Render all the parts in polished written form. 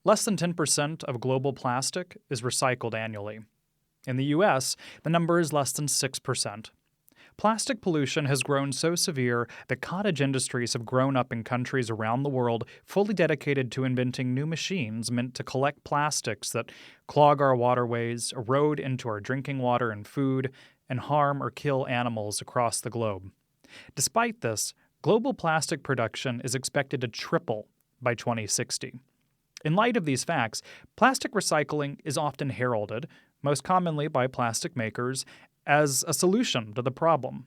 Less than 10% of global plastic is recycled annually. In the U.S., the number is less than 6%. Plastic pollution has grown so severe that cottage industries have grown up in countries around the world fully dedicated to inventing new machines meant to collect plastics that clog our waterways, erode into our drinking water and food, and harm or kill animals across the globe. Despite this, global plastic production is expected to triple by 2060. In light of these facts, plastic recycling is often heralded, most commonly by plastic makers, as a solution to the problem.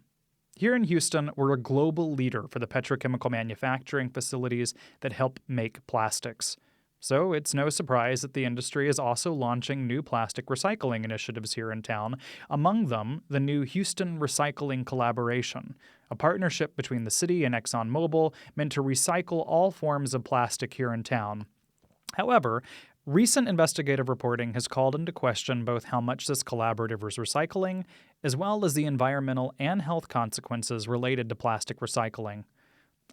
Here in Houston, we're a global leader for the petrochemical manufacturing facilities that help make plastics. So it's no surprise that the industry is also launching new plastic recycling initiatives here in town, among them the new Houston Recycling Collaboration, a partnership between the city and ExxonMobil meant to recycle all forms of plastic here in town. However, recent investigative reporting has called into question both how much this collaborative is recycling, as well as the environmental and health consequences related to plastic recycling.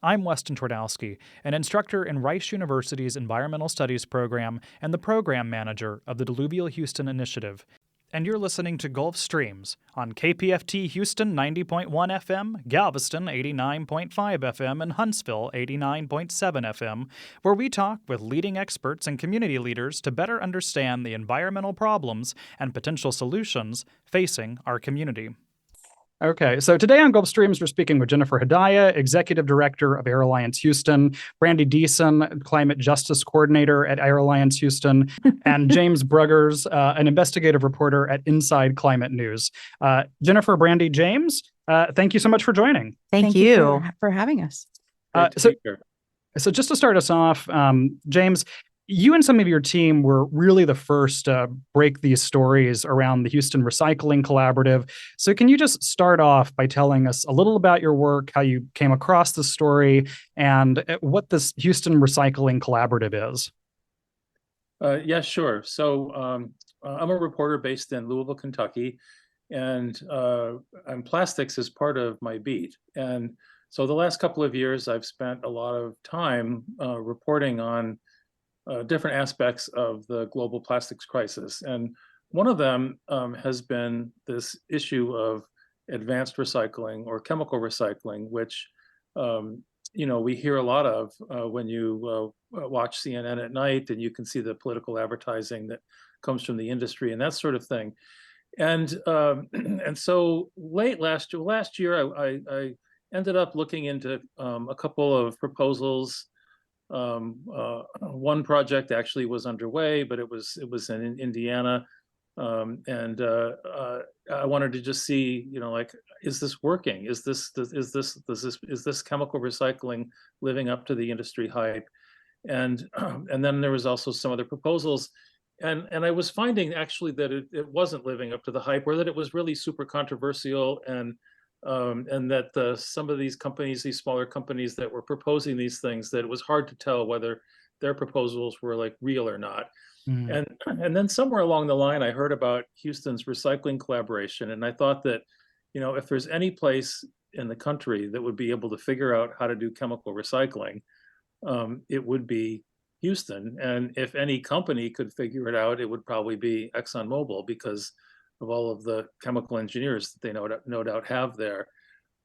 I'm Weston Twardowski, an instructor in Rice University's Environmental Studies program and the program manager of the Diluvial Houston Initiative. And you're listening to Gulf Streams on KPFT Houston 90.1 FM, Galveston 89.5 FM, and Huntsville 89.7 FM, where we talk with leading experts and community leaders to better understand the environmental problems and potential solutions facing our community. Okay, so today on Gulf Streams, we're speaking with Jennifer Haidaya, Executive Director of Air Alliance Houston, Brandy Deason, Climate Justice Coordinator at Air Alliance Houston, and James Bruggers, an investigative reporter at Inside Climate News. Jennifer, Brandy, James, thank you so much for joining. Thank you for having us. So just to start us off, James, you and some of your team were really the first to break these stories around the Houston Recycling Collaborative. So can you just start off by telling us a little about your work, how you came across the story, and what this Houston Recycling Collaborative is? Yeah, sure. So I'm a reporter based in Louisville, Kentucky, and plastics is part of my beat. And so the last couple of years, I've spent a lot of time reporting on different aspects of the global plastics crisis. And one of them has been this issue of advanced recycling or chemical recycling, which we hear a lot of when you watch CNN at night, and you can see the political advertising that comes from the industry and that sort of thing. And so late last year, I ended up looking into a couple of proposals. One project actually was underway, but it was in Indiana, and I wanted to just see, is this working? Is this chemical recycling living up to the industry hype? And then there was also some other proposals, and I was finding actually that it wasn't living up to the hype, or that it was really super controversial, and that some of these companies, these smaller companies that were proposing these things, that it was hard to tell whether their proposals were like real or not. And then somewhere along the line, I heard about Houston's recycling collaboration, and I thought that, if there's any place in the country that would be able to figure out how to do chemical recycling, it would be Houston. And if any company could figure it out, it would probably be ExxonMobil, because of all of the chemical engineers that they no doubt have there.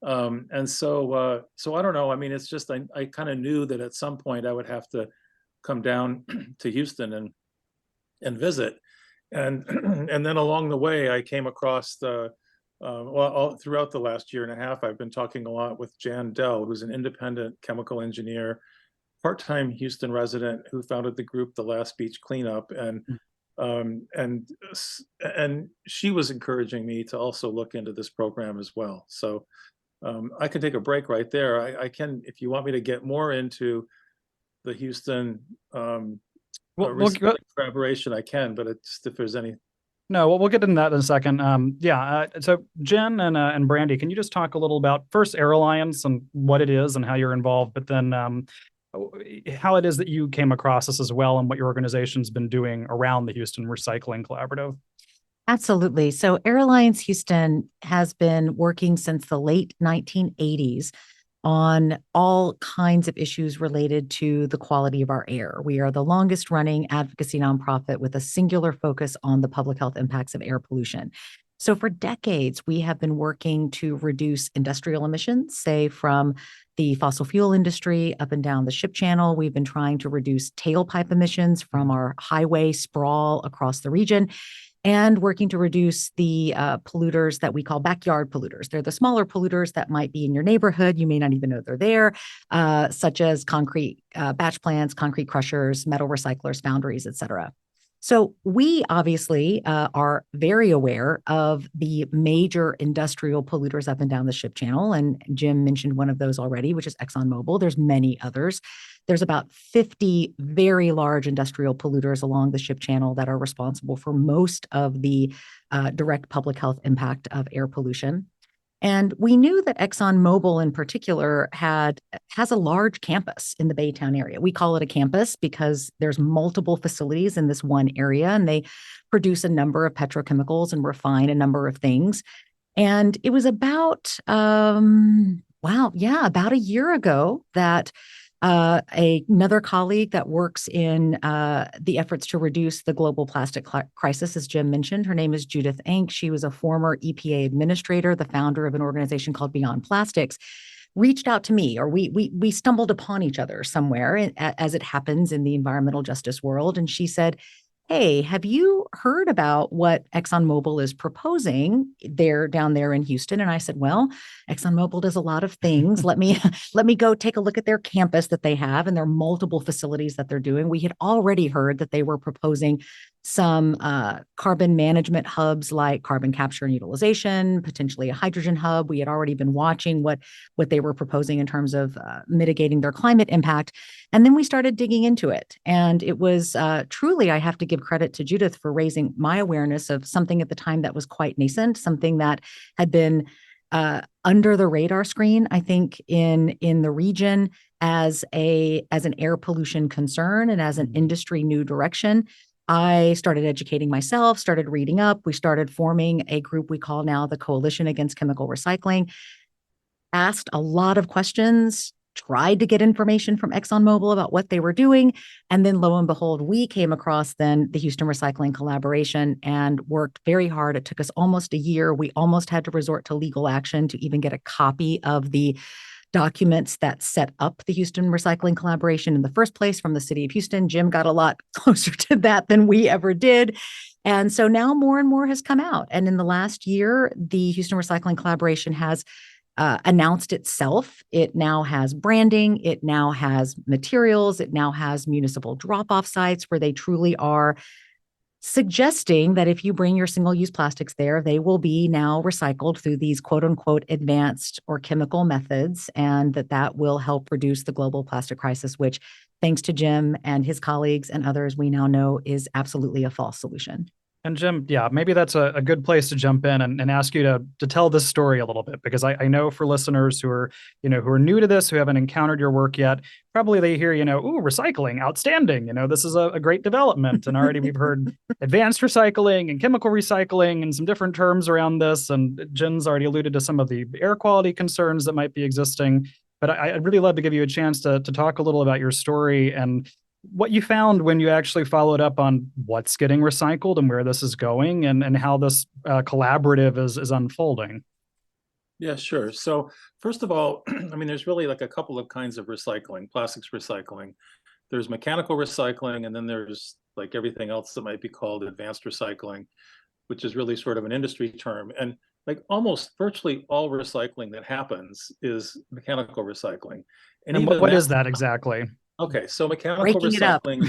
And so I don't know. I mean, it's just, I kind of knew that at some point I would have to come down to Houston and visit. And then along the way, I came across all throughout the last year and a half, I've been talking a lot with Jan Dell, who's an independent chemical engineer, part-time Houston resident, who founded the group, The Last Beach Cleanup. And she was encouraging me to also look into this program as well. So I can take a break right there. I can, if you want me to get more into the Houston collaboration, I can, but it's just if there's any. No, well, we'll get into that in a second. So Jen and Brandy, can you just talk a little about first Air Alliance and what it is and how you're involved, but then how it is that you came across this as well, and what your organization's been doing around the Houston Recycling Collaborative? Absolutely. So Air Alliance Houston has been working since the late 1980s on all kinds of issues related to the quality of our air. We are the longest running advocacy nonprofit with a singular focus on the public health impacts of air pollution. So for decades, we have been working to reduce industrial emissions, say from the fossil fuel industry up and down the ship channel. We've been trying to reduce tailpipe emissions from our highway sprawl across the region, and working to reduce the polluters that we call backyard polluters. They're the smaller polluters that might be in your neighborhood. You may not even know they're there, such as concrete batch plants, concrete crushers, metal recyclers, foundries, et cetera. So we obviously are very aware of the major industrial polluters up and down the ship channel. And Jim mentioned one of those already, which is ExxonMobil. There's many others. There's about 50 very large industrial polluters along the ship channel that are responsible for most of the direct public health impact of air pollution. And we knew that ExxonMobil in particular has a large campus in the Baytown area. We call it a campus because there's multiple facilities in this one area, and they produce a number of petrochemicals and refine a number of things. And it was about, about a year ago that another colleague that works in the efforts to reduce the global plastic crisis, as Jim mentioned, her name is Judith Enck. She was a former EPA administrator, the founder of an organization called Beyond Plastics, reached out to me, or we stumbled upon each other somewhere, as it happens in the environmental justice world. And she said, hey, have you heard about what ExxonMobil is proposing down there in Houston? And I said, well, ExxonMobil does a lot of things. Let me go take a look at their campus that they have and their multiple facilities that they're doing. We had already heard that they were proposing some carbon management hubs like carbon capture and utilization, potentially a hydrogen hub. We had already been watching what they were proposing in terms of mitigating their climate impact. And then we started digging into it. And it was truly, I have to give credit to Judith for raising my awareness of something at the time that was quite nascent, something that had been under the radar screen, I think, in the region as an air pollution concern and as an industry new direction. I started educating myself, started reading up. We started forming a group we call now the Coalition Against Chemical Recycling, asked a lot of questions, tried to get information from ExxonMobil about what they were doing. And then lo and behold, we came across then the Houston Recycling Collaboration and worked very hard. It took us almost a year. We almost had to resort to legal action to even get a copy of the documents that set up the Houston Recycling Collaboration in the first place from the city of Houston. Jim got a lot closer to that than we ever did. And so now more and more has come out. And in the last year, the Houston Recycling Collaboration has announced itself. It now has branding. It now has materials. It now has municipal drop-off sites where they truly are suggesting that if you bring your single-use plastics there, they will be now recycled through these quote-unquote advanced or chemical methods, and that will help reduce the global plastic crisis, which, thanks to Jim and his colleagues and others, we now know is absolutely a false solution. And Jim, yeah, maybe that's a good place to jump in and ask you to tell this story a little bit, because I know for listeners who are new to this, who haven't encountered your work yet, probably they hear, ooh, recycling, outstanding. This is a great development. And already we've heard advanced recycling and chemical recycling and some different terms around this. And Jim's already alluded to some of the air quality concerns that might be existing. But I'd really love to give you a chance to talk a little about your story and what you found when you actually followed up on what's getting recycled and where this is going, and how this collaborative is unfolding. Yeah, sure. So first of all, I mean, there's really like a couple of kinds of recycling, plastics recycling. There's mechanical recycling, and then there's like everything else that might be called advanced recycling, which is really sort of an industry term. And like almost virtually all recycling that happens is mechanical recycling. And even what is that exactly? Okay, so mechanical Breaking recycling.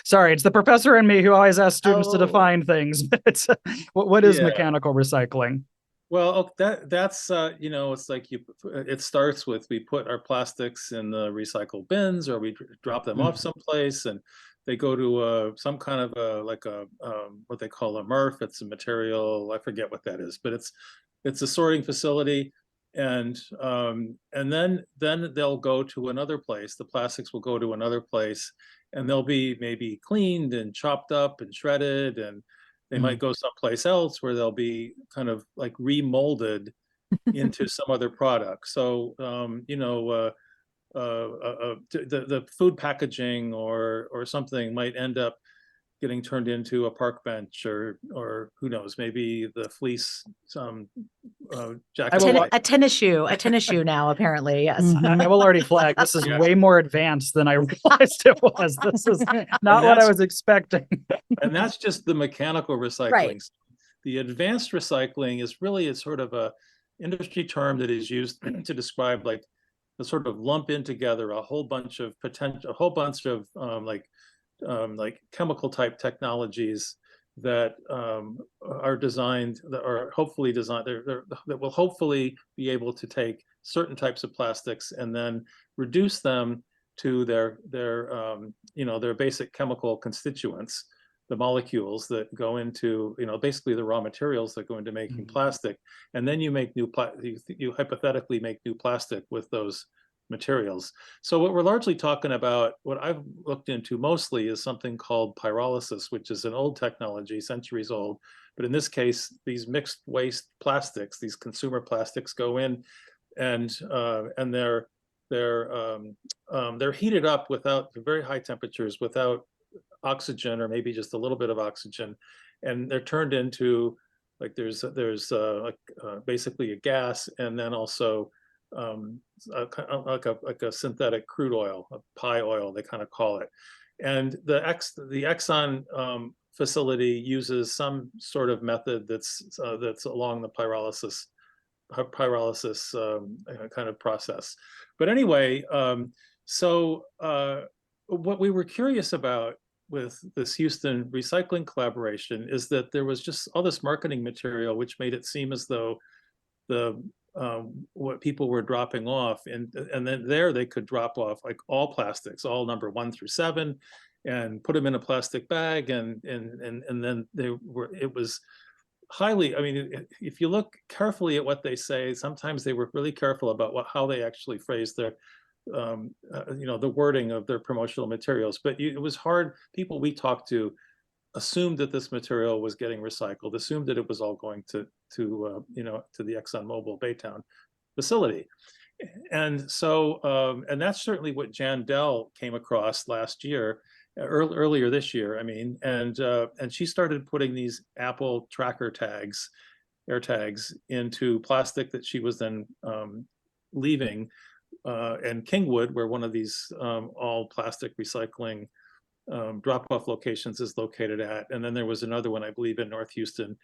Sorry, it's the professor in me who always asks students to define things. But what is mechanical recycling? Well, that's it's like it starts with we put our plastics in the recycle bins, or we drop them off someplace, and they go to some kind of what they call a MRF. It's a material, I forget what that is, but it's a sorting facility. And then they'll go to another place. The plastics will go to another place, and they'll be maybe cleaned and chopped up and shredded, and they might go someplace else where they'll be kind of like remolded into some other product. So, the food packaging or something might end up getting turned into a park bench, or who knows, maybe the fleece, jacket. A tennis shoe now, apparently. Yes. I will already flag, this is Yeah. way more advanced than I realized it was. This is not what I was expecting. And that's just the mechanical recycling. Right. The advanced recycling is really a sort of a industry term that is used to describe like the sort of lump in together a whole bunch of like chemical type technologies that are designed, that are hopefully designed, that will hopefully be able to take certain types of plastics and then reduce them to their basic chemical constituents, the molecules that go into, basically the raw materials that go into making plastic. And then you make you hypothetically make new plastic with those materials. So what we're largely talking about, what I've looked into mostly, is something called pyrolysis, which is an old technology, centuries old. But in this case, these mixed waste plastics, these consumer plastics, go in, and they're heated up without very high temperatures, without oxygen, or maybe just a little bit of oxygen, and they're turned into, like, there's basically a gas, and then also like a synthetic crude oil, a pie oil, they kind of call it. And the Exxon facility uses some sort of method that's along the pyrolysis kind of process. But anyway, so what we were curious about with this Houston recycling collaboration is that there was just all this marketing material which made it seem as though what people were dropping off, and then there they could drop off like all plastics, all number 1 through 7, and put them in a plastic bag, and then it was highly, I mean, if you look carefully at what they say, sometimes they were really careful about how they actually phrased their the wording of their promotional materials. But it was hard. People we talked to assumed that this material was getting recycled, assumed that it was all going to the ExxonMobil Baytown facility. And so, and that's certainly what Jan Dell came across last year, earlier this year, I mean, and she started putting these Apple tracker tags, AirTags, into plastic that she was then leaving in Kingwood, where one of these all plastic recycling drop-off locations is located at. And then there was another one, I believe, in North Houston.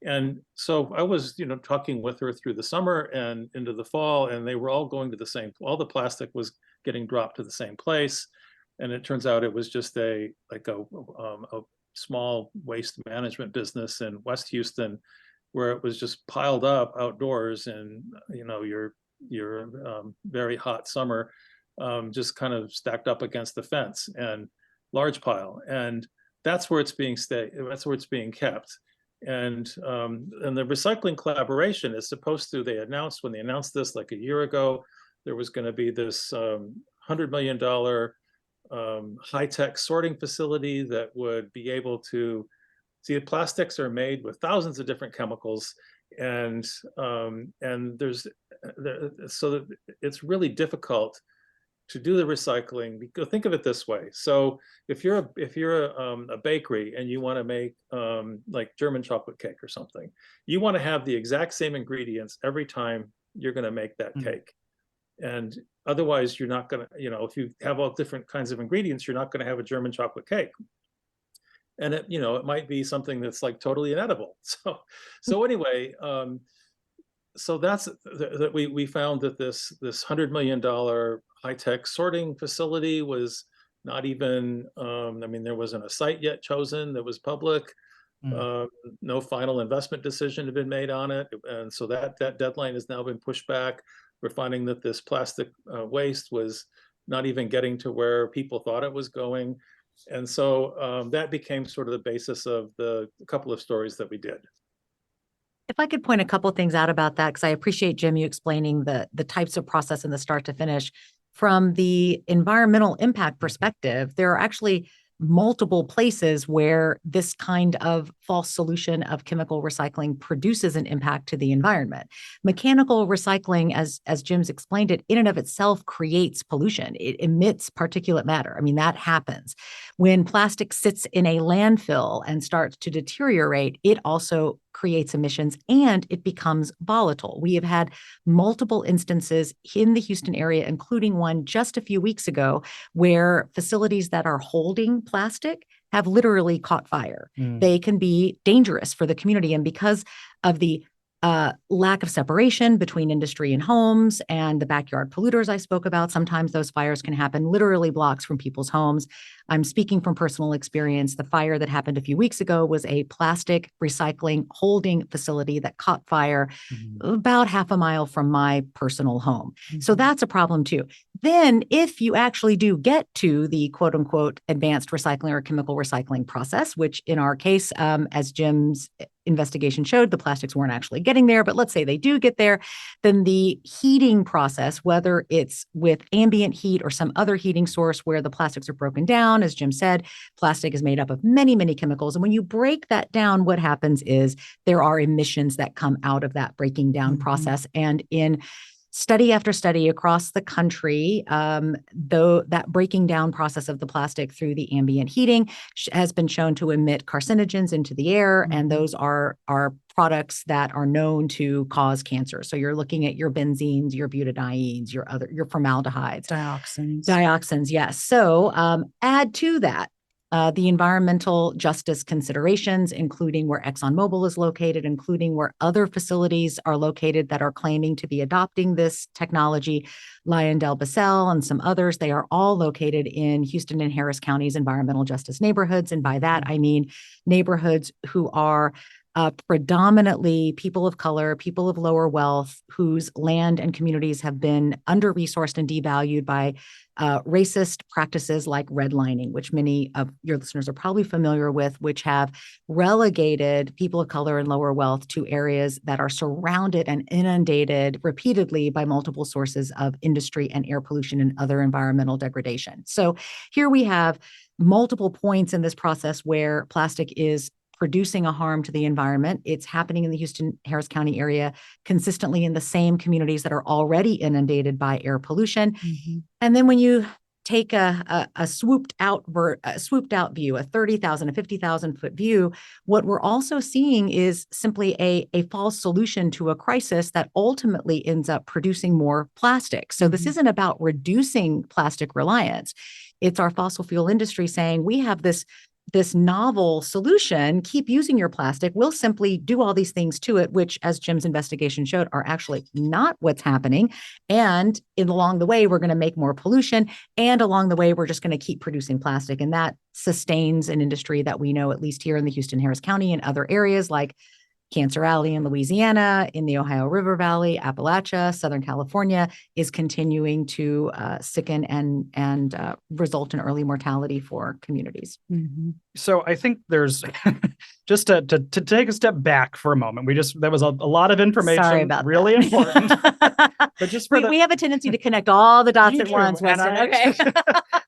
And so I was, talking with her through the summer and into the fall, and they were all going to all the plastic was getting dropped to the same place. And it turns out it was just a small waste management business in West Houston, where it was just piled up outdoors in, your very hot summer, just kind of stacked up against the fence, and large pile, and that's where it's being kept. And the recycling collaboration is supposed to, when they announced this like a year ago, there was going to be this $100 million high-tech sorting facility that would be able to see, plastics are made with thousands of different chemicals, and so it's really difficult to do the recycling. Think of it this way. So if you're a bakery and you want to make like German chocolate cake or something, you want to have the exact same ingredients every time you're going to make that cake. And otherwise you're not going to, if you have all different kinds of ingredients, you're not going to have a German chocolate cake. And it might be something that's like totally inedible. So anyway, so that's that we found that this $100 million high-tech sorting facility was not even, there wasn't a site yet chosen that was public. No final investment decision had been made on it. And so that deadline has now been pushed back. We're finding that this plastic waste was not even getting to where people thought it was going. And so that became sort of the basis of the couple of stories that we did. If I could point a couple of things out about that, because I appreciate, Jim, you explaining the types of process in the start to finish. From the environmental impact perspective, there are actually multiple places where this kind of false solution of chemical recycling produces an impact to the environment. Mechanical recycling, as Jim's explained it, in and of itself creates pollution. It emits particulate matter. I mean, that happens. When plastic sits in a landfill and starts to deteriorate, it also creates emissions and it becomes volatile. We have had multiple instances in the Houston area, including one just a few weeks ago, where facilities that are holding plastic have literally caught fire. They can be dangerous for the community. And because of the lack of separation between industry and homes and the backyard polluters I spoke about, sometimes those fires can happen literally blocks from people's homes. I'm speaking from personal experience. The fire that happened a few weeks ago was a plastic recycling holding facility that caught fire about half a mile from my personal home. So that's a problem too. Then if you actually do get to the quote unquote advanced recycling or chemical recycling process, which in our case, as Jim's investigation showed, the plastics weren't actually getting there, but let's say they do get there, then the heating process, whether it's with ambient heat or some other heating source where the plastics are broken down, as Jim said, plastic is made up of many, many chemicals. And when you break that down, what happens is there are emissions that come out of that breaking down process. And in study after study across the country, though that breaking down process of the plastic through the ambient heating has been shown to emit carcinogens into the air, and those are products that are known to cause cancer. So you're looking at your benzenes, your butadienes, your formaldehydes, dioxins. Yes. So add to that the environmental justice considerations, including where ExxonMobil is located, including where other facilities are located that are claiming to be adopting this technology, LyondellBasell and some others. They are all located in Houston and Harris County's environmental justice neighborhoods. And by that, I mean neighborhoods who are predominantly people of color, people of lower wealth, whose land and communities have been under-resourced and devalued by racist practices like redlining, which many of your listeners are probably familiar with, which have relegated people of color and lower wealth to areas that are surrounded and inundated repeatedly by multiple sources of industry and air pollution and other environmental degradation. So here we have multiple points in this process where plastic is producing a harm to the environment. It's happening in the Houston-Harris County area consistently in the same communities that are already inundated by air pollution. And then when you take a swooped out view, a 30,000, a 50,000 foot view, what we're also seeing is simply a false solution to a crisis that ultimately ends up producing more plastic. So this isn't about reducing plastic reliance. It's our fossil fuel industry saying, we have this novel solution, keep using your plastic. We'll simply do all these things to it, which, as Jim's investigation showed, are actually not what's happening. And along the way, we're going to make more pollution. And along the way, we're just going to keep producing plastic. And that sustains an industry that we know, at least here in the Houston-Harris County and other areas like Cancer Alley in Louisiana, in the Ohio River Valley, Appalachia, Southern California, is continuing to sicken and result in early mortality for communities. So I think there's just to take a step back for a moment. That was a lot of information. Sorry about really that. important. But just for we have a tendency to connect all the dots at once, Weston. Okay.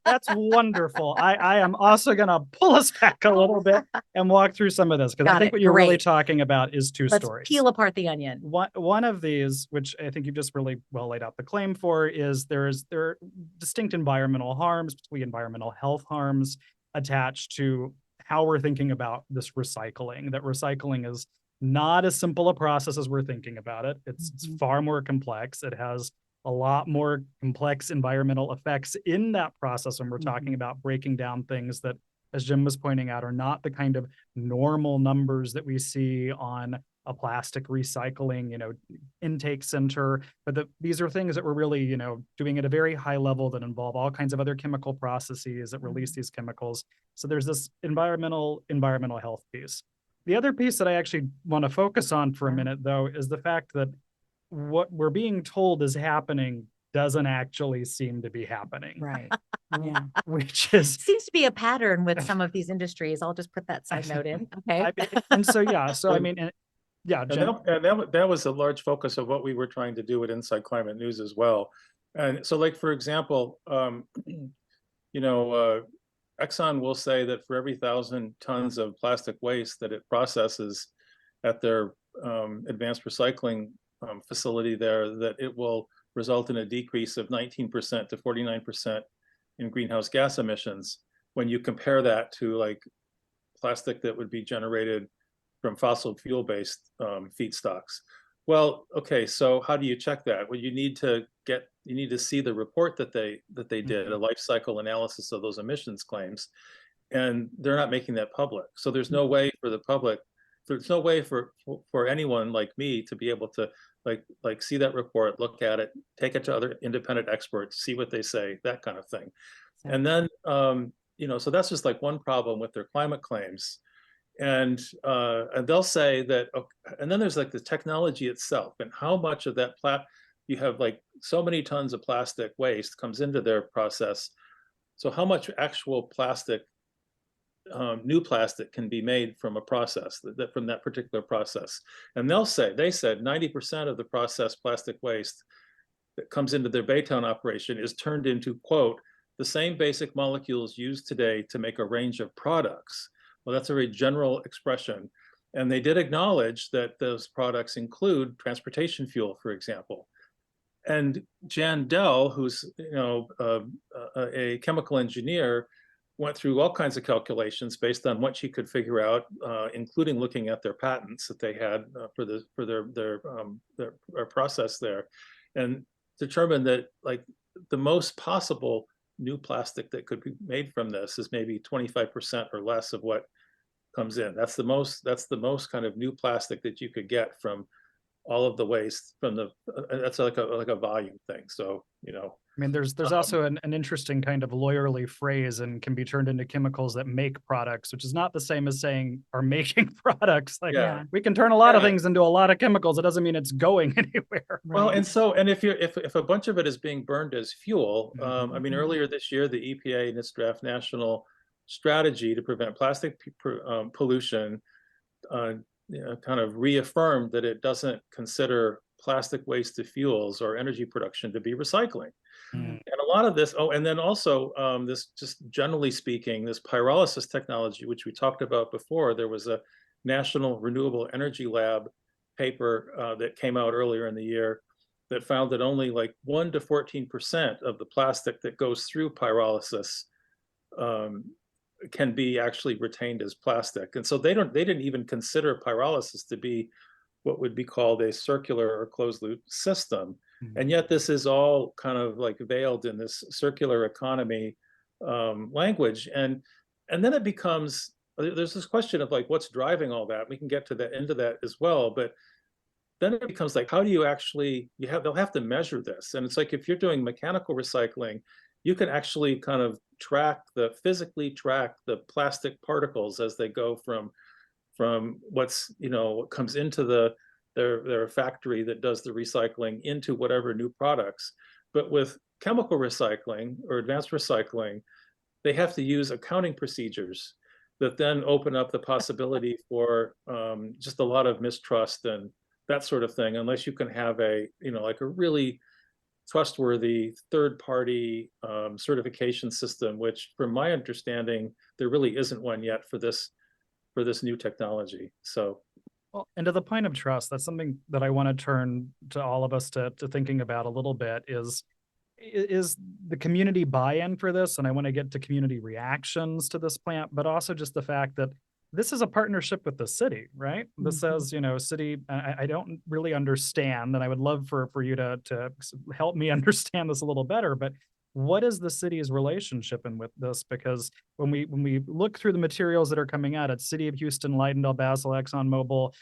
That's wonderful. I am also going to pull us back a little bit and walk through some of this, because I think what you're really talking about is two Let's stories. Peel apart the onion. One of these, which I think you've just really well laid out the claim for, is there are distinct environmental harms, particularly environmental health harms, attached to how we're thinking about this recycling. That recycling is not as simple a process as we're thinking about it. It's far more complex. It has a lot more complex environmental effects in that process when we're talking about breaking down things that, as Jim was pointing out, are not the kind of normal numbers that we see on a plastic recycling, intake center, but these are things that we're really, doing at a very high level that involve all kinds of other chemical processes that release these chemicals. So there's this environmental health piece. The other piece that I actually want to focus on for a minute, though, is the fact that what we're being told is happening doesn't actually seem to be happening. Right. Yeah. Which seems to be a pattern with some of these industries. I'll just put that side note in. Okay. That was a large focus of what we were trying to do at Inside Climate News as well. And so, like, for example, Exxon will say that for every 1,000 tons of plastic waste that it processes at their advanced recycling facility there, that it will result in a decrease of 19% to 49% in greenhouse gas emissions. When you compare that to like plastic that would be generated from fossil fuel-based feedstocks. Well, okay, so how do you check that? Well, you need to see the report that they did, a life cycle analysis of those emissions claims, and they're not making that public. So there's no way for the public, there's no way for anyone like me to be able to like see that report, look at it, take it to other independent experts, see what they say, that kind of thing. And then so that's just like one problem with their climate claims. And they'll say that, and then there's like the technology itself and how much of that you have like so many tons of plastic waste comes into their process. So how much actual plastic, new plastic can be made from a process from that particular process. And they said 90% of the processed plastic waste that comes into their Baytown operation is turned into, quote, the same basic molecules used today to make a range of products. Well, that's a very general expression. And they did acknowledge that those products include transportation fuel, for example. And Jan Dell, who's a chemical engineer, went through all kinds of calculations based on what she could figure out, including looking at their patents that they had for their process there, and determined that like the most possible new plastic that could be made from this is maybe 25% or less of what comes in. That's the most kind of new plastic that you could get from all of the waste from that's like a volume thing. So, I mean, there's also an interesting kind of lawyerly phrase and can be turned into chemicals that make products, which is not the same as saying are making products. Like we can turn a lot of things into a lot of chemicals. It doesn't mean it's going anywhere. Well, and if a bunch of it is being burned as fuel, I mean, earlier this year, the EPA in its draft national strategy to prevent plastic pollution kind of reaffirmed that it doesn't consider plastic waste to fuels or energy production to be recycling. And a lot of this, and then also this, just generally speaking, this pyrolysis technology, which we talked about before, there was a National Renewable Energy Lab paper that came out earlier in the year that found that only like 1 to 14% of the plastic that goes through pyrolysis can be actually retained as plastic. And so they didn't even consider pyrolysis to be what would be called a circular or closed loop system. And yet this is all kind of like veiled in this circular economy language. And then it becomes, there's this question of like, what's driving all that? We can get to the end of that as well. But then it becomes like, how do you actually, they'll have to measure this. And it's like, if you're doing mechanical recycling, you can actually kind of physically track the plastic particles as they go from what comes into their factory that does the recycling into whatever new products. But with chemical recycling or advanced recycling, they have to use accounting procedures that then open up the possibility for just a lot of mistrust and that sort of thing, unless you can have like a really trustworthy third-party certification system, which from my understanding, there really isn't one yet for this new technology. So, well, and to the point of trust, that's something that I want to turn to all of us to thinking about a little bit is the community buy-in for this. And I want to get to community reactions to this plant, but also just the fact that this is a partnership with the city, right? This says, city, I don't really understand, and I would love for you to help me understand this a little better, but what is the city's relationship in with this? Because when we look through the materials that are coming out at City of Houston, Lightendale, Basel, ExxonMobil,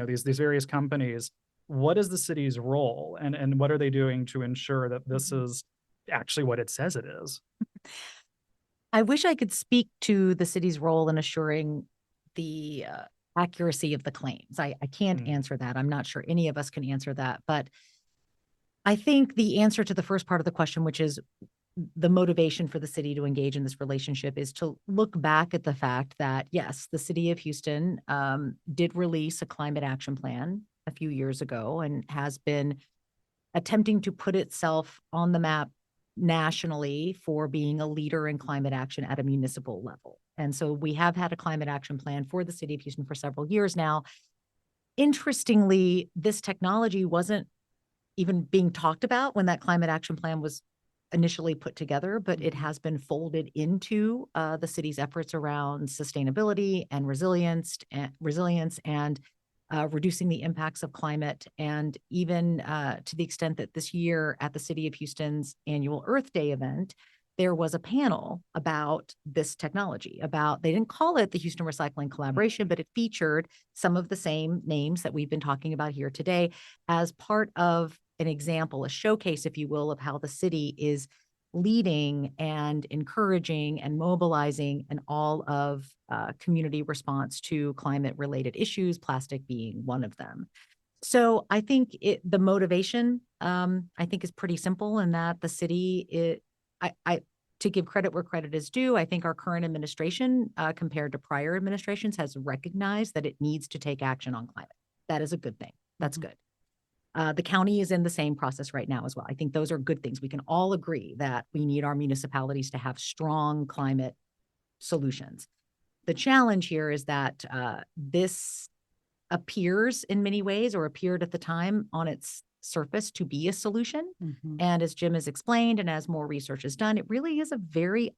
these various companies, what is the city's role and what are they doing to ensure that this is actually what it says it is? I wish I could speak to the city's role in assuring the accuracy of the claims. I can't answer that. I'm not sure any of us can answer that. But I think the answer to the first part of the question, which is the motivation for the city to engage in this relationship, is to look back at the fact that, yes, the city of Houston did release a climate action plan a few years ago and has been attempting to put itself on the map nationally for being a leader in climate action at a municipal level. And so we have had a climate action plan for the city of Houston for several years now. Interestingly, this technology wasn't even being talked about when that climate action plan was initially put together, but it has been folded into the city's efforts around sustainability and resilience and reducing the impacts of climate. And even to the extent that this year at the City of Houston's annual Earth Day event, there was a panel about this technology, they didn't call it the Houston Recycling Collaboration, but it featured some of the same names that we've been talking about here today as part of an example, a showcase, if you will, of how the city is leading and encouraging and mobilizing an all of community response to climate related issues, plastic being one of them. So I think the motivation, I think, is pretty simple in that the city, to give credit where credit is due, I think our current administration, compared to prior administrations, has recognized that it needs to take action on climate. That is a good thing. That's good. The county is in the same process right now as well. I think those are good things. We can all agree that we need our municipalities to have strong climate solutions. The challenge here is that this appears in many ways, or appeared at the time on its surface, to be a solution. And as Jim has explained, and as more research is done, it really is a very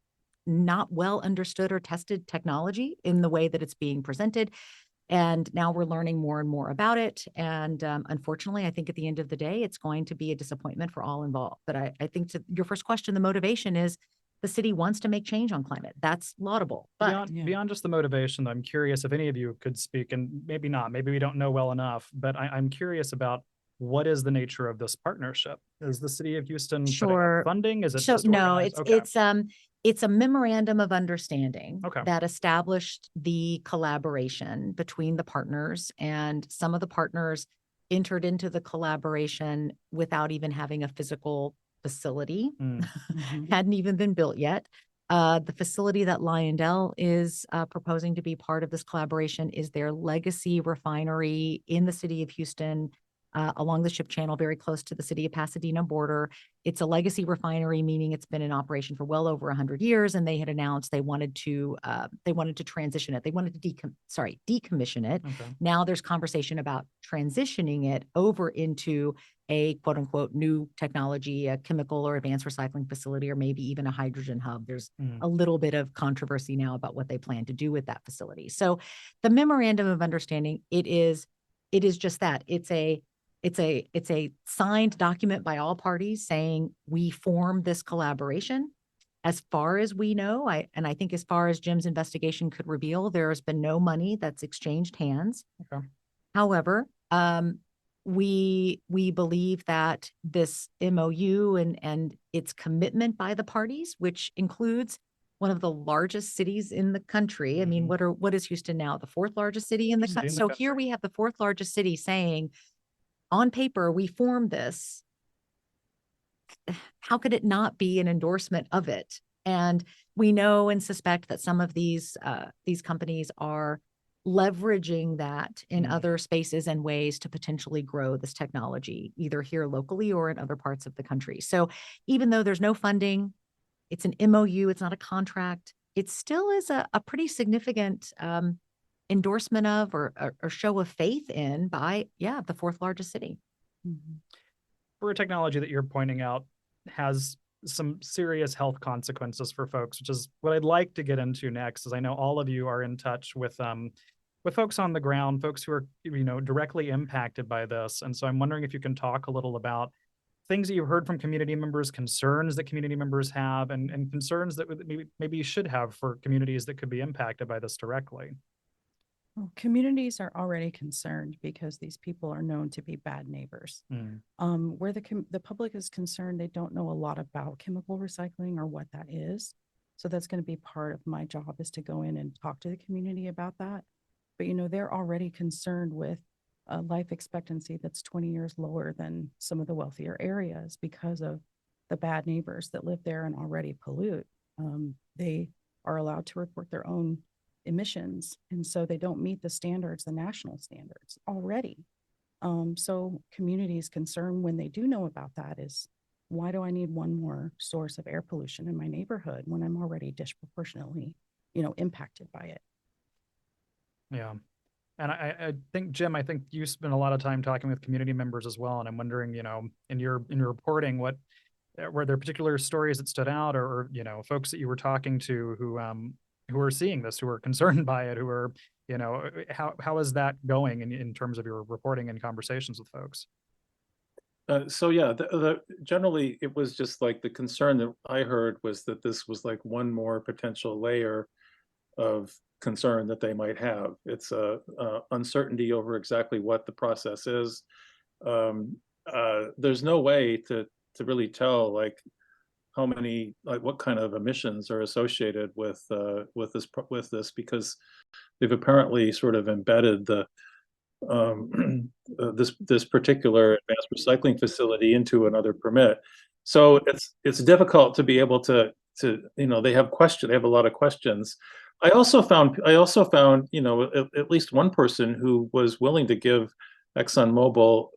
not well understood or tested technology in the way that it's being presented. And now we're learning more and more about it. And unfortunately, I think at the end of the day, it's going to be a disappointment for all involved. But I think, to your first question, the motivation is the city wants to make change on climate. That's laudable. But beyond just the motivation, I'm curious if any of you could speak, and maybe not, maybe we don't know well enough, but I'm curious about what is the nature of this partnership? Is the city of Houston putting up funding? Is it just organized? It's a memorandum of understanding Okay. that established the collaboration between the partners, and some of the partners entered into the collaboration without even having a physical facility, hadn't even been built yet. The facility that Lyondell is proposing to be part of this collaboration is their legacy refinery in the city of Houston, along the ship channel, very close to the city of Pasadena border. It's a legacy refinery, meaning it's been in operation for well over 100 years, and they had announced they wanted to transition it. They wanted to decommission it. Okay. Now there's conversation about transitioning it over into a quote unquote new technology, a chemical or advanced recycling facility, or maybe even a hydrogen hub. There's a little bit of controversy now about what they plan to do with that facility. So the memorandum of understanding, it is just that. It's a signed document by all parties saying we form this collaboration. As far as we know, I think as far as Jim's investigation could reveal, there has been no money that's exchanged hands. Okay. However, we believe that this MOU and its commitment by the parties, which includes one of the largest cities in the country. I mean, what is Houston now? The fourth largest city in the country. So here we have the fourth largest city saying, on paper, we formed this. How could it not be an endorsement of it? And we know and suspect that some of these companies are leveraging that in other spaces and ways to potentially grow this technology, either here locally or in other parts of the country. So even though there's no funding, it's an MOU, it's not a contract, it still is a pretty significant endorsement of or show of faith in by the fourth largest city. For a technology that you're pointing out has some serious health consequences for folks, which is what I'd like to get into next, is I know all of you are in touch with folks on the ground, folks who are directly impacted by this. And so I'm wondering if you can talk a little about things that you've heard from community members, concerns that community members have, and concerns that maybe you should have for communities that could be impacted by this directly. Well, communities are already concerned because these people are known to be bad neighbors. Where the public is concerned, they don't know a lot about chemical recycling or what that is. So that's going to be part of my job, is to go in and talk to the community about that. But, they're already concerned with a life expectancy that's 20 years lower than some of the wealthier areas because of the bad neighbors that live there and already pollute. They are allowed to report their own emissions, and so they don't meet the standards, the national standards already. So communities' concern when they do know about that is Why do I need one more source of air pollution in my neighborhood when I'm already disproportionately, impacted by it? Yeah. And I think, Jim, I think you spend a lot of time talking with community members as well. And I'm wondering, in your reporting, were there particular stories that stood out, or folks that you were talking to who are seeing this, who are concerned by it, who are, how is that going in terms of your reporting and conversations with folks? So yeah, generally it was just like the concern that I heard was that this was like one more potential layer of concern that they might have. It's a uncertainty over exactly what the process is. Um, there's no way to really tell like how many, like what kind of emissions are associated with this because they've apparently sort of embedded the this particular advanced recycling facility into another permit. So it's difficult to be able to they have they have a lot of questions. I also found at least one person who was willing to give ExxonMobil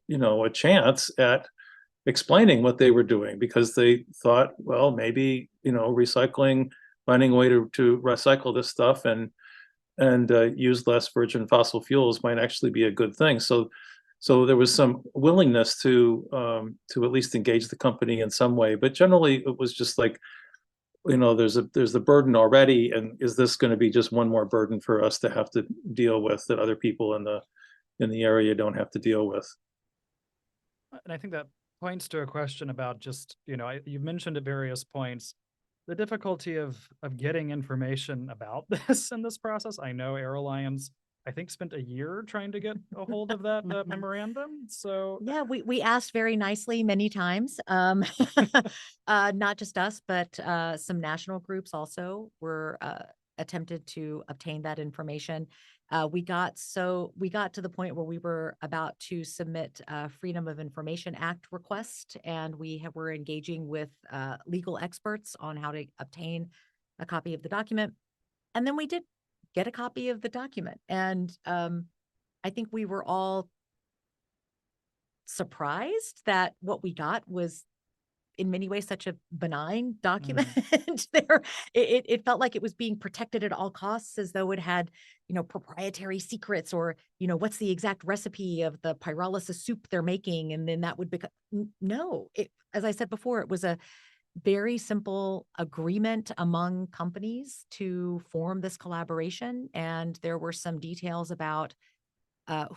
a chance at explaining what they were doing because they thought, well, maybe recycling, finding a way to recycle this stuff and use less virgin fossil fuels might actually be a good thing. So there was some willingness to at least engage the company in some way, but generally it was just like, there's the burden already, and is this going to be just one more burden for us to have to deal with that other people in the area don't have to deal with? And I think that points to a question about just, you've mentioned at various points the difficulty of getting information about this in this process. I know Airlines, I think, spent a year trying to get a hold of that Mhm. memorandum. So Yeah, we asked very nicely many times. Not just us, but some national groups also were attempted to obtain that information. We got to the point where we were about to submit a Freedom of Information Act request, and were engaging with legal experts on how to obtain a copy of the document. And then we did get a copy of the document, and I think we were all surprised that what we got was in many ways such a benign document. There, it felt like it was being protected at all costs, as though it had, proprietary secrets, or what's the exact recipe of the pyrolysis soup they're making, and then that would become no. As I said before, it was a very simple agreement among companies to form this collaboration, and there were some details about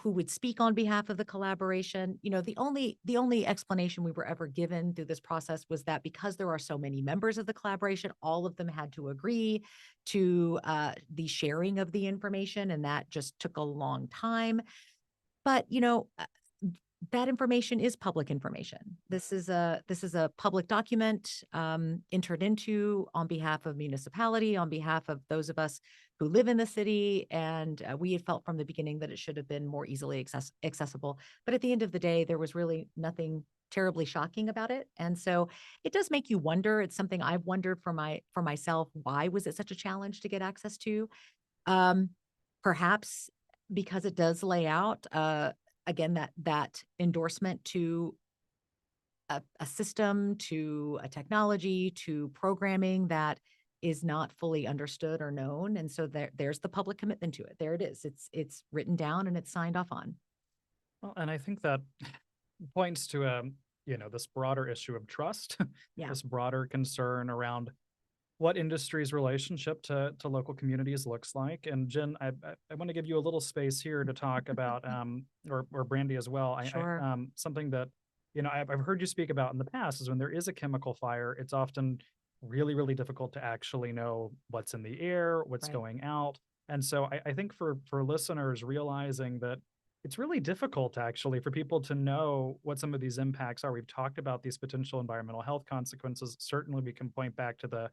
who would speak on behalf of the collaboration. The only explanation we were ever given through this process was that because there are so many members of the collaboration, all of them had to agree to the sharing of the information, and that just took a long time. But that information is public information. This is a public document entered into on behalf of municipality, on behalf of those of us who live in the city, and we had felt from the beginning that it should have been more easily accessible. But at the end of the day, there was really nothing terribly shocking about it, and so it does make you wonder. It's something I've wondered for myself. Why was it such a challenge to get access to? Um, Perhaps because it does lay out again that endorsement to a system, to a technology, to programming that is not fully understood or known, and so there's the public commitment to it. There it is. It's written down and it's signed off on. well, and I think that points to this broader issue of trust, Yeah, this broader concern around what industry's relationship to local communities looks like. And Jen, I want to give you a little space here to talk about, or Brandy as well. sure. Something that, I've heard you speak about in the past is when there is a chemical fire, it's often really, really difficult to actually know what's in the air, what's Right. going out. And so I think for listeners realizing that it's really difficult actually for people to know what some of these impacts are. We've talked about these potential environmental health consequences. Certainly we can point back to the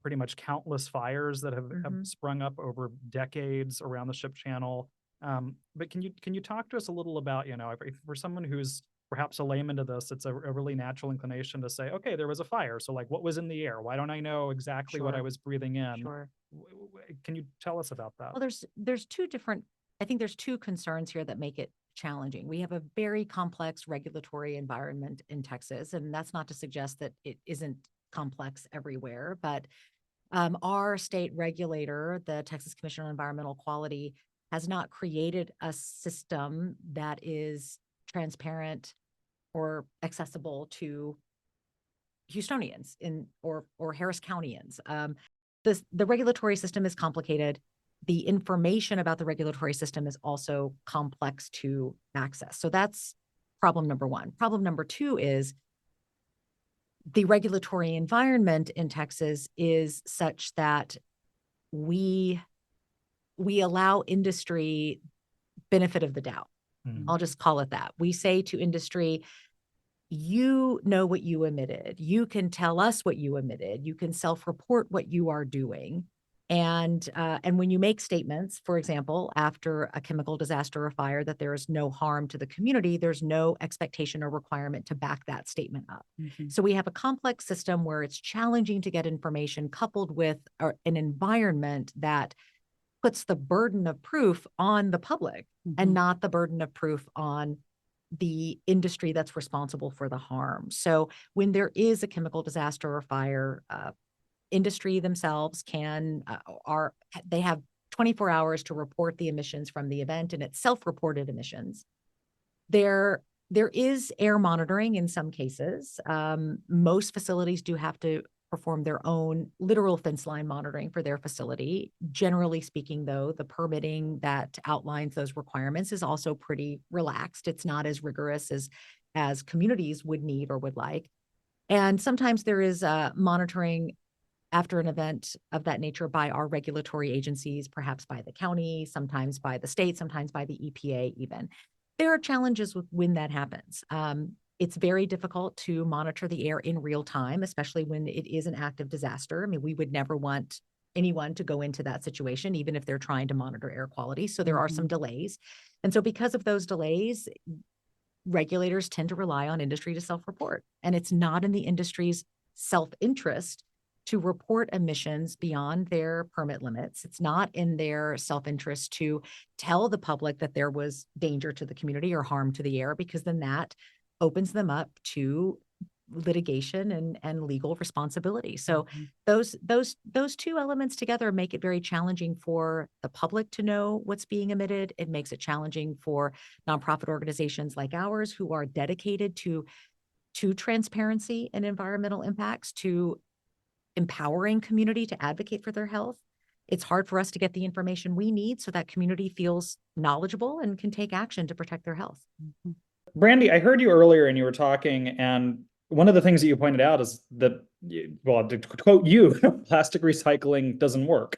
pretty much countless fires that have Hmm. sprung up over decades around the ship channel. But can you talk to us a little about, if for someone who's perhaps a layman to this, it's a really natural inclination to say, okay, there was a fire. So like, what was in the air? Why don't I know exactly what I Sure. was breathing in? Sure. Can you tell us about that? Well, there's two different I think there's two concerns here that make it challenging. We have a very complex regulatory environment in Texas, and that's not to suggest that it isn't complex everywhere, but our state regulator, the Texas Commission on Environmental Quality, has not created a system that is transparent or accessible to Houstonians or Harris Countyans. The regulatory system is complicated. The information about the regulatory system is also complex to access. So that's problem number one. Problem number two is the regulatory environment in Texas is such that we allow industry benefit of the doubt. I'll just call it that. We say to industry, you know what you emitted. You can tell us what you emitted. You can self-report what you are doing. And when you make statements, for example, after a chemical disaster or fire, that there is no harm to the community, there's no expectation or requirement to back that statement up. So we have a complex system where it's challenging to get information coupled with an environment that puts the burden of proof on the public and not the burden of proof on the industry that's responsible for the harm. So when there is a chemical disaster or fire, industry themselves they have 24 hours to report the emissions from the event, and it's self-reported emissions. There is air monitoring in some cases. Most facilities do have to perform their own literal fence line monitoring for their facility. Generally speaking, though, the permitting that outlines those requirements is also pretty relaxed. It's not as rigorous as communities would need or would like. And sometimes there is monitoring after an event of that nature by our regulatory agencies, perhaps by the county, sometimes by the state, sometimes by the EPA even. There are challenges with when that happens. It's very difficult to monitor the air in real time, especially when it is an active disaster. I mean, we would never want anyone to go into that situation, even if they're trying to monitor air quality. So there are some delays. And so because of those delays, regulators tend to rely on industry to self-report. And it's not in the industry's self-interest to report emissions beyond their permit limits. It's not in their self-interest to tell the public that there was danger to the community or harm to the air, because then that opens them up to litigation and legal responsibility. So those two elements together make it very challenging for the public to know what's being emitted. It makes it challenging for nonprofit organizations like ours who are dedicated to transparency and environmental impacts, to empowering community to advocate for their health. It's hard for us to get the information we need so that community feels knowledgeable and can take action to protect their health. Brandy, I heard you earlier and you were talking, and one of the things that you pointed out is that, well, to quote you, plastic recycling doesn't work.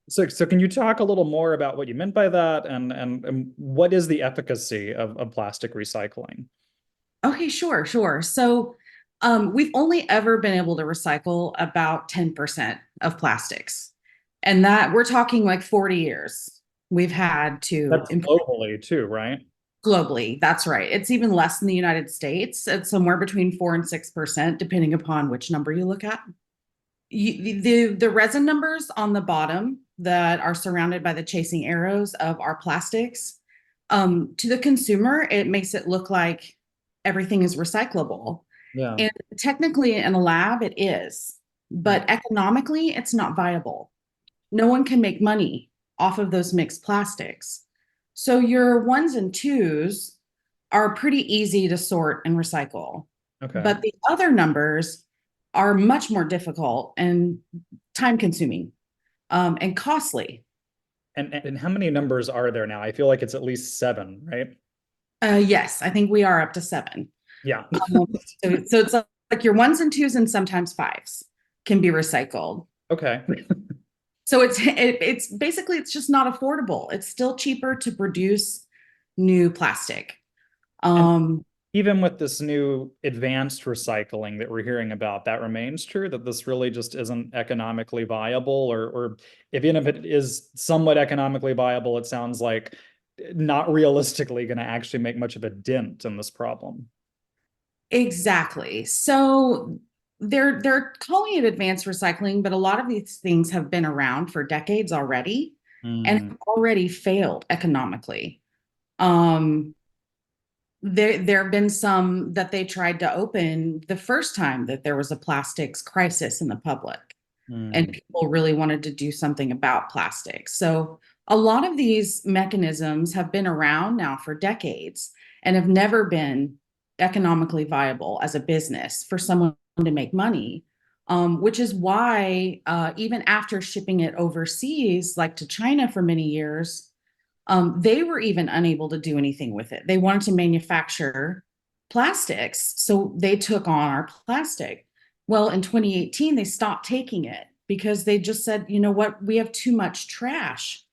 So can you talk a little more about what you meant by that, and what is the efficacy of plastic recycling? Okay, sure. So we've only ever been able to recycle about 10% of plastics. And that we're talking like 40 years we've had to. That's globally too, right? Globally, that's right. It's even less in the United States. It's somewhere between 4 and 6%, depending upon which number you look at. The resin numbers on the bottom that are surrounded by the chasing arrows of our plastics, to the consumer, it makes it look like everything is recyclable. Yeah. And technically in a lab, it is, but economically, it's not viable. No one can make money off of those mixed plastics. So your ones and twos are pretty easy to sort and recycle. Okay. But the other numbers are much more difficult and time consuming and costly. And how many numbers are there now? I feel like it's at least 7, right? Yes, I think we are up to 7. Yeah. So it's like your ones and twos and sometimes 5s can be recycled. Okay. So it's basically, it's just not affordable. It's still cheaper to produce new plastic. Even with this new advanced recycling that we're hearing about, that remains true, that this really just isn't economically viable, or even if it is somewhat economically viable, it sounds like not realistically going to actually make much of a dent in this problem. Exactly. So they're calling it advanced recycling, but a lot of these things have been around for decades already. and have already failed economically. There have been some that they tried to open the first time that there was a plastics crisis in the public, and people really wanted to do something about plastics. So a lot of these mechanisms have been around now for decades and have never been economically viable as a business for someone to make money. Which is why even after shipping it overseas, like to China for many years, they were even unable to do anything with it. They wanted to manufacture plastics, so they took on our plastic. Well, in 2018, they stopped taking it because they just said, you know what, we have too much trash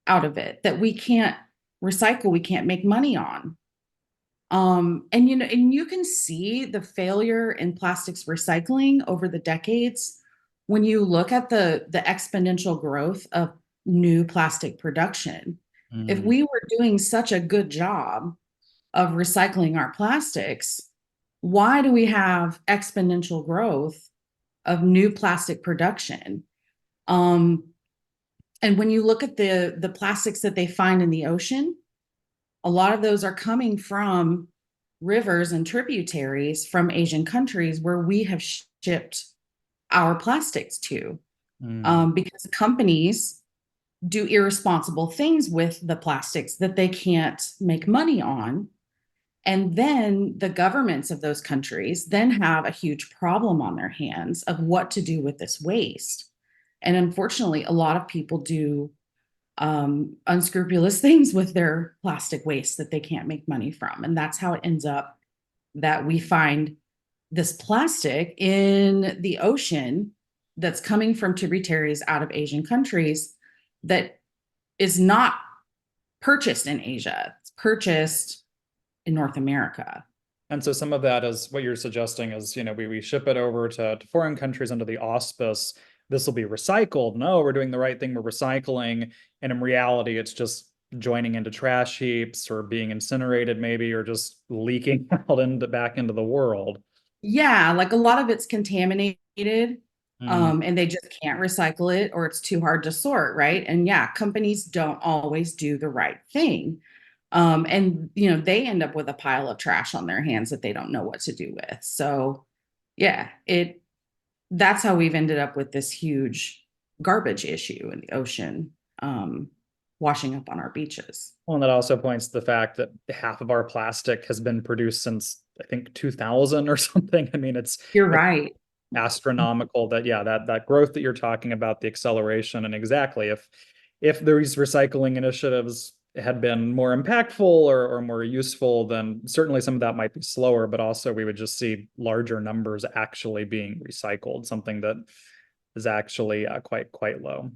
out of it that we can't recycle, we can't make money on. And you can see the failure in plastics recycling over the decades when you look at the exponential growth of new plastic production. If we were doing such a good job of recycling our plastics, why do we have exponential growth of new plastic production? And when you look at the plastics that they find in the ocean, a lot of those are coming from rivers and tributaries from Asian countries where we have shipped our plastics to, because companies do irresponsible things with the plastics that they can't make money on. And then the governments of those countries then have a huge problem on their hands of what to do with this waste. And unfortunately, a lot of people do unscrupulous things with their plastic waste that they can't make money from. And that's how it ends up that we find this plastic in the ocean that's coming from tributaries out of Asian countries that is not purchased in Asia. It's purchased in North America. And so some of that is what you're suggesting is, we ship it over to foreign countries under the auspice, this will be recycled. No, we're doing the right thing, we're recycling. And in reality, it's just joining into trash heaps or being incinerated maybe, or just leaking out back into the world. Yeah, like a lot of it's contaminated. And they just can't recycle it, or it's too hard to sort, right? And yeah, companies don't always do the right thing. And they end up with a pile of trash on their hands that they don't know what to do with. So yeah, that's how we've ended up with this huge garbage issue in the ocean, washing up on our beaches. Well, and that also points to the fact that half of our plastic has been produced since, I think, 2000 or something. I mean, You're right. Astronomical that growth that you're talking about, the acceleration. And exactly, if these recycling initiatives had been more impactful or more useful, then certainly some of that might be slower, but also we would just see larger numbers actually being recycled, something that is actually quite low.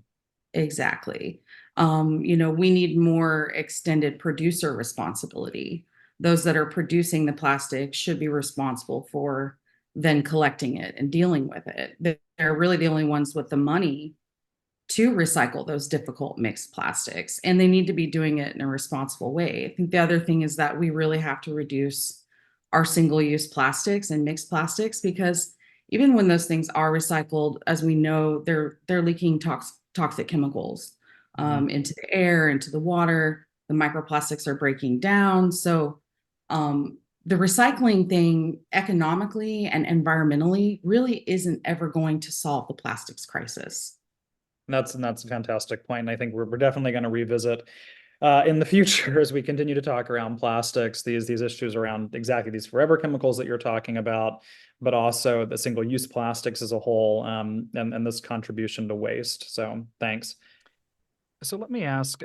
Exactly. We need more extended producer responsibility. Those that are producing the plastic should be responsible for then collecting it and dealing with it. They're really the only ones with the money to recycle those difficult mixed plastics, and they need to be doing it in a responsible way. I think the other thing is that we really have to reduce our single-use plastics and mixed plastics, because even when those things are recycled, as we know, they're leaking toxic chemicals into the air, into the water. The microplastics are breaking down. So the recycling thing economically and environmentally really isn't ever going to solve the plastics crisis. That's a fantastic point. And I think we're definitely going to revisit in the future as we continue to talk around plastics, these issues around exactly these forever chemicals that you're talking about, but also the single-use plastics as a whole, and this contribution to waste. So thanks. So let me ask,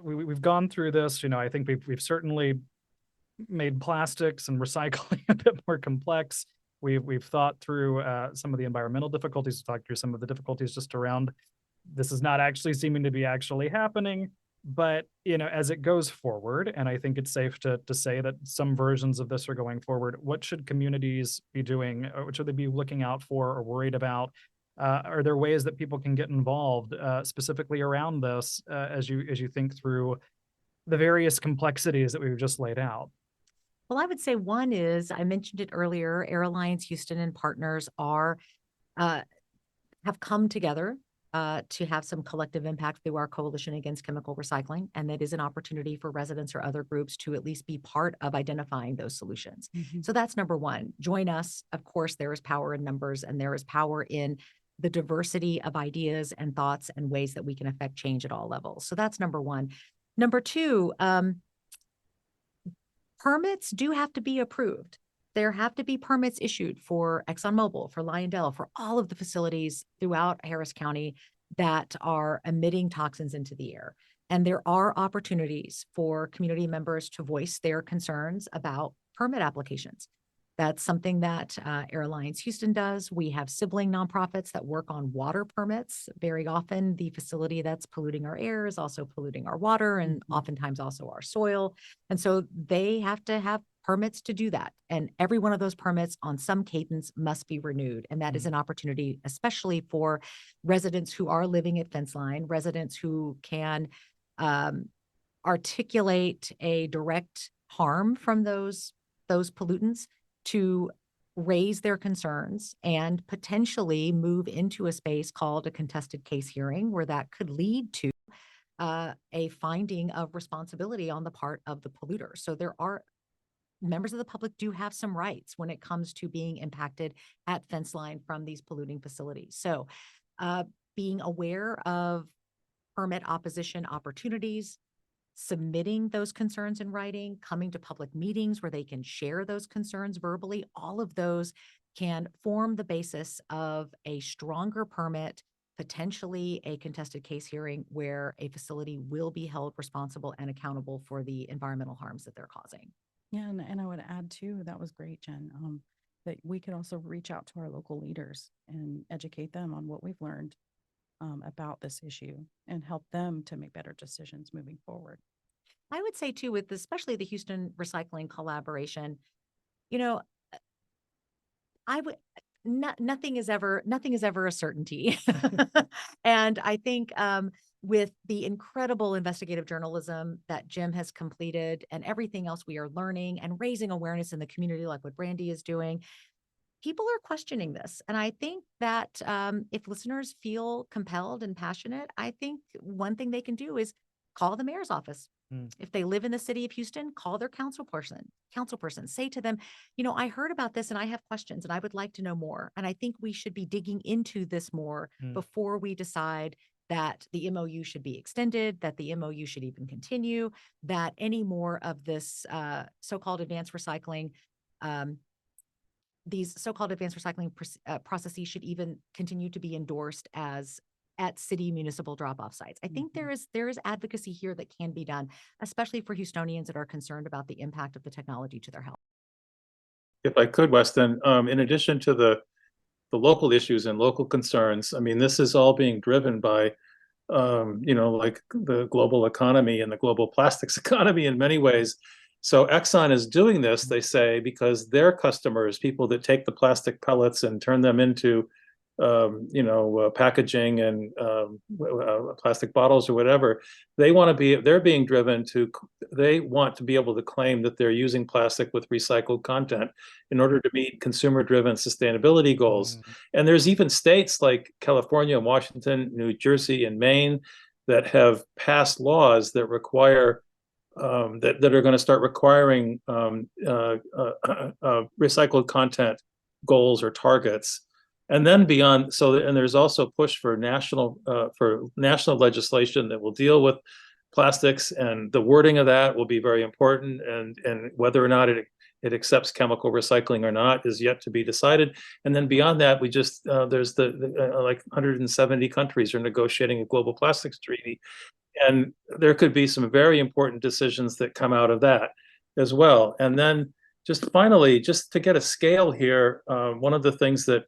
we've gone through this, I think we've certainly made plastics and recycling a bit more complex. We've thought through some of the environmental difficulties, talked through some of the difficulties just around this is not actually seeming to be actually happening. But as it goes forward, and I think it's safe to say that some versions of this are going forward, what should communities be doing? Or what should they be looking out for or worried about? Are there ways that people can get involved specifically around this as you think through the various complexities that we've just laid out? Well, I would say one is, I mentioned it earlier, Air Alliance Houston and partners have come together to have some collective impact through our Coalition Against Chemical Recycling. And that is an opportunity for residents or other groups to at least be part of identifying those solutions. So that's number one. Join us. Of course, there is power in numbers, and there is power in the diversity of ideas and thoughts and ways that we can affect change at all levels. So that's number one. Number two, permits do have to be approved. There have to be permits issued for ExxonMobil, for Lyondell, for all of the facilities throughout Harris County that are emitting toxins into the air. And there are opportunities for community members to voice their concerns about permit applications. That's something that Air Alliance Houston does. We have sibling nonprofits that work on water permits. Very often, the facility that's polluting our air is also polluting our water and oftentimes also our soil. And so they have to have permits to do that. And every one of those permits on some cadence must be renewed. And that is an opportunity, especially for residents who are living at fence line, residents who can articulate a direct harm from those pollutants, to raise their concerns and potentially move into a space called a contested case hearing, where that could lead to a finding of responsibility on the part of the polluter. So there are members of the public do have some rights when it comes to being impacted at fence line from these polluting facilities. So being aware of permit opposition opportunities, submitting those concerns in writing, coming to public meetings where they can share those concerns verbally, all of those can form the basis of a stronger permit, potentially a contested case hearing where a facility will be held responsible and accountable for the environmental harms that they're causing. Yeah, and I would add too, that was great, Jen, that we could also reach out to our local leaders and educate them on what we've learned about this issue and help them to make better decisions moving forward. I would say too, with especially the Houston Recycling Collaboration, you know, I would nothing is ever a certainty. And I think with the incredible investigative journalism that Jim has completed and everything else we are learning and raising awareness in the community, like what Brandy is doing, people are questioning this. And I think that if listeners feel compelled and passionate, I think one thing they can do is call the mayor's office. If they live in the city of Houston, call their council person, say to them, I heard about this and I have questions and I would like to know more. And I think we should be digging into this more before we decide that the MOU should be extended, that the MOU should even continue, that any more of this so-called advanced recycling these so-called advanced recycling processes should even continue to be endorsed as at city municipal drop-off sites. I think there is advocacy here that can be done, especially for Houstonians that are concerned about the impact of the technology to their health. If I could, Weston, in addition to the local issues and local concerns, I mean, this is all being driven by, like the global economy and the global plastics economy in many ways. So Exxon is doing this, they say, because their customers, people that take the plastic pellets and turn them into, packaging and plastic bottles or whatever, they want to be able to claim that they're using plastic with recycled content in order to meet consumer-driven sustainability goals. And there's even states like California, Washington, New Jersey, and Maine that have passed laws that require that are going to start requiring recycled content goals or targets. And then beyond, and there's also push for national legislation that will deal with plastics, and the wording of that will be very important. And whether or not it accepts chemical recycling or not is yet to be decided. And then beyond that, we just there's like 170 countries are negotiating a global plastics treaty, and there could be some very important decisions that come out of that as well. And then just finally, just to get a scale here, one of the things that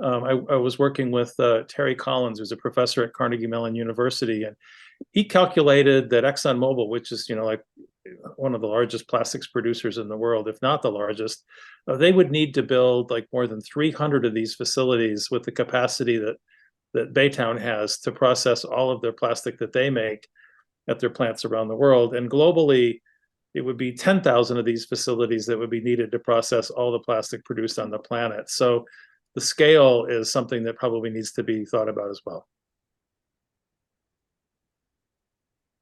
I was working with Terry Collins, who's a professor at Carnegie Mellon University, and he calculated that ExxonMobil, which is like one of the largest plastics producers in the world, if not the largest, they would need to build like more than 300 of these facilities with the capacity that Baytown has to process all of their plastic that they make at their plants around the world. And globally, it would be 10,000 of these facilities that would be needed to process all the plastic produced on the planet. So the scale is something that probably needs to be thought about as well.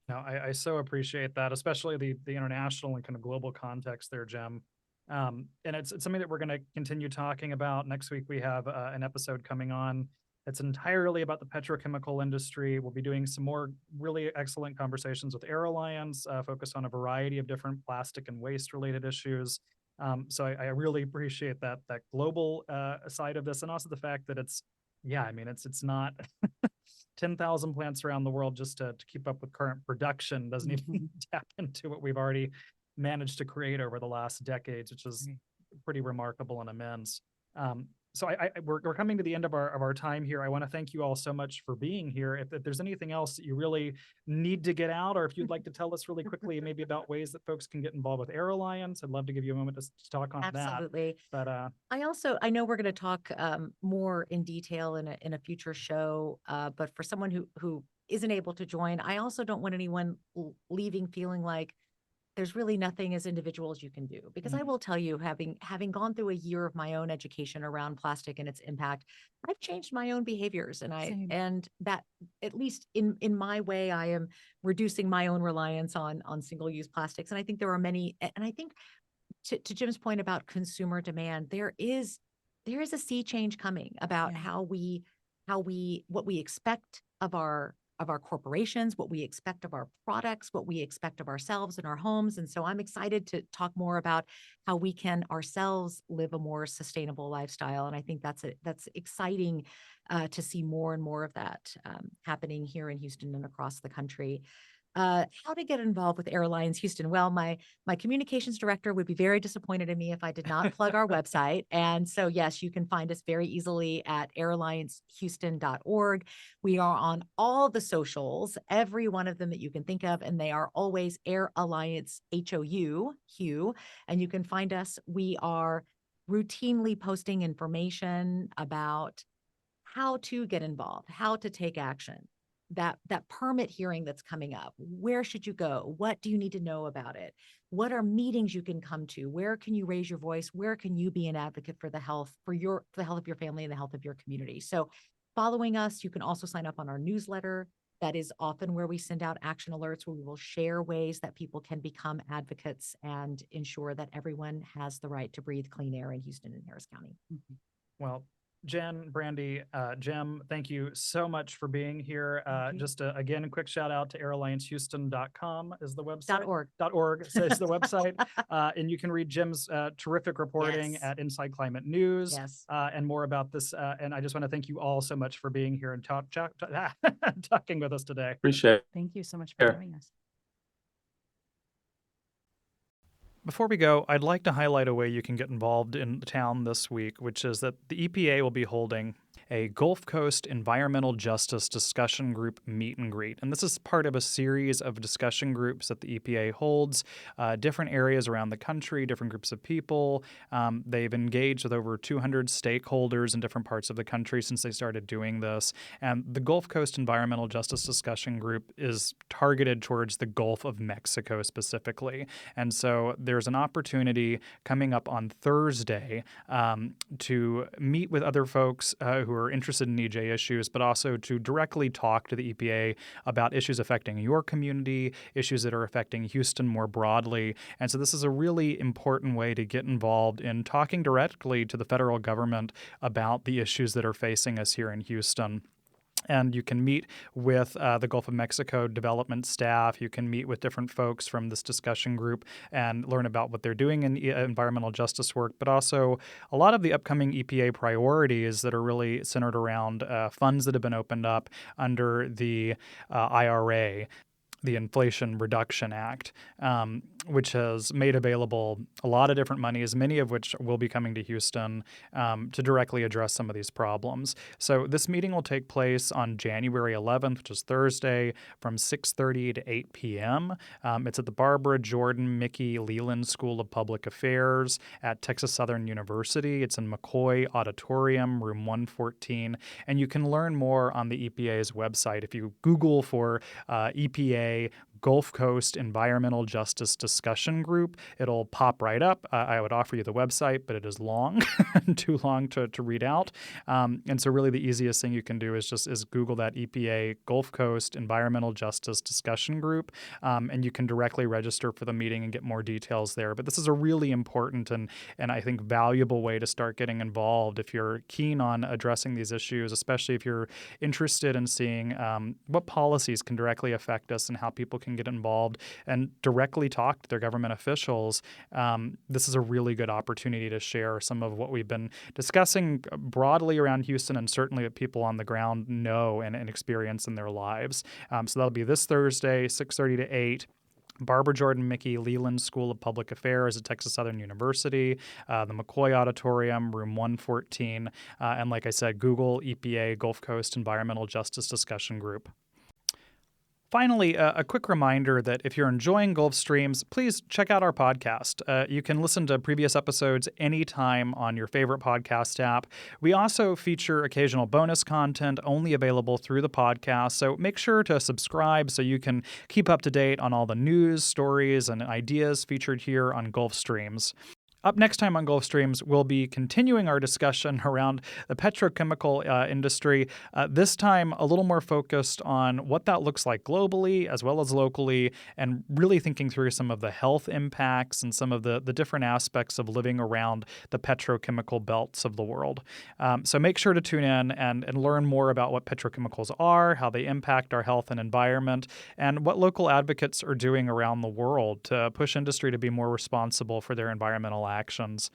No, I so appreciate that, especially the international and kind of global context there, Jim. And it's something that we're going to continue talking about. Next week, we have an episode coming on. It's entirely about the petrochemical industry. We'll be doing some more really excellent conversations with Air Alliance, focused on a variety of different plastic and waste related issues. So I really appreciate that global side of this, and also the fact that it's not 10,000 plants around the world just to keep up with current production. Doesn't even tap into what we've already managed to create over the last decades, which is pretty remarkable and immense. So we're coming to the end of our time here. I want to thank you all so much for being here. If there's anything else that you really need to get out, or if you'd like to tell us really quickly maybe about ways that folks can get involved with Air Alliance, I'd love to give you a moment to talk on that. Absolutely. But I know we're going to talk more in detail in a future show, but for someone who isn't able to join, I also don't want anyone leaving feeling like there's really nothing as individuals you can do, because I will tell you, having gone through a year of my own education around plastic and its impact, I've changed my own behaviors, Same. and that, at least in my way, I am reducing my own reliance on single-use plastics. And I think there are many, and I think to Jim's point about consumer demand, there is a sea change coming about Yeah. what we expect of our corporations, what we expect of our products, what we expect of ourselves and our homes. And so I'm excited to talk more about how we can ourselves live a more sustainable lifestyle. And I think that's exciting to see more and more of that happening here in Houston and across the country. How to get involved with Air Alliance Houston? Well, my communications director would be very disappointed in me if I did not plug our website. And so, yes, you can find us very easily at airalliancehouston.org. We are on all the socials, every one of them that you can think of, and they are always Air Alliance HOU. And you can find us. We are routinely posting information about how to get involved, how to take action. That permit hearing that's coming up, where should you go? What do you need to know about it? What are meetings you can come to? Where can you raise your voice? Where can you be an advocate for the health of your family and the health of your community? So following us, you can also sign up on our newsletter. That is often where we send out action alerts, where we will share ways that people can become advocates and ensure that everyone has the right to breathe clean air in Houston and Harris County. Well, Jen, Brandy, Jim, thank you so much for being here. Just again, a quick shout out to airalliancehouston.com is the website. .org says the website. And you can read Jim's terrific reporting at Inside Climate News and more about this. And I just want to thank you all so much for being here and talking with us today. Appreciate it. Thank you so much for having us. Before we go, I'd like to highlight a way you can get involved in the town this week, which is that the EPA will be holding a Gulf Coast Environmental Justice Discussion Group meet and greet. And this is part of a series of discussion groups that the EPA holds, different areas around the country, different groups of people. They've engaged with over 200 stakeholders in different parts of the country since they started doing this. And the Gulf Coast Environmental Justice Discussion Group is targeted towards the Gulf of Mexico specifically. And so there's an opportunity coming up on Thursday to meet with other folks who are interested in EJ issues, but also to directly talk to the EPA about issues affecting your community, issues that are affecting Houston more broadly. And so this is a really important way to get involved in talking directly to the federal government about the issues that are facing us here in Houston. And you can meet with the Gulf of Mexico development staff. You can meet with different folks from this discussion group and learn about what they're doing in environmental justice work, but also a lot of the upcoming EPA priorities that are really centered around funds that have been opened up under the IRA, the Inflation Reduction Act, which has made available a lot of different monies, many of which will be coming to Houston to directly address some of these problems. So this meeting will take place on January 11th, which is Thursday, from 6:30 to 8 p.m. It's at the Barbara Jordan Mickey Leland School of Public Affairs at Texas Southern University. It's in McCoy Auditorium, room 114. And you can learn more on the EPA's website. If you Google for EPA Gulf Coast Environmental Justice Discussion Group. It'll pop right up. I would offer you the website, but it is long, too long to read out. And so really the easiest thing you can do is Google that EPA Gulf Coast Environmental Justice Discussion Group, and you can directly register for the meeting and get more details there. But this is a really important and I think valuable way to start getting involved if you're keen on addressing these issues, especially if you're interested in seeing what policies can directly affect us and how people can get involved and directly talk to their government officials. This is a really good opportunity to share some of what we've been discussing broadly around Houston and certainly what people on the ground know and experience in their lives. So that'll be this Thursday, 6:30 to 8. Barbara Jordan Mickey Leland School of Public Affairs at Texas Southern University, the McCoy Auditorium, room 114. And like I said, Google EPA Gulf Coast Environmental Justice Discussion Group. Finally, a quick reminder that if you're enjoying Gulf Streams, please check out our podcast. You can listen to previous episodes anytime on your favorite podcast app. We also feature occasional bonus content only available through the podcast, so make sure to subscribe so you can keep up to date on all the news, stories, and ideas featured here on Gulf Streams. Up next time on Gulf Streams, we'll be continuing our discussion around the petrochemical industry, this time a little more focused on what that looks like globally as well as locally, and really thinking through some of the health impacts and some of the different aspects of living around the petrochemical belts of the world. So make sure to tune in and learn more about what petrochemicals are, how they impact our health and environment, and what local advocates are doing around the world to push industry to be more responsible for their environmental actions.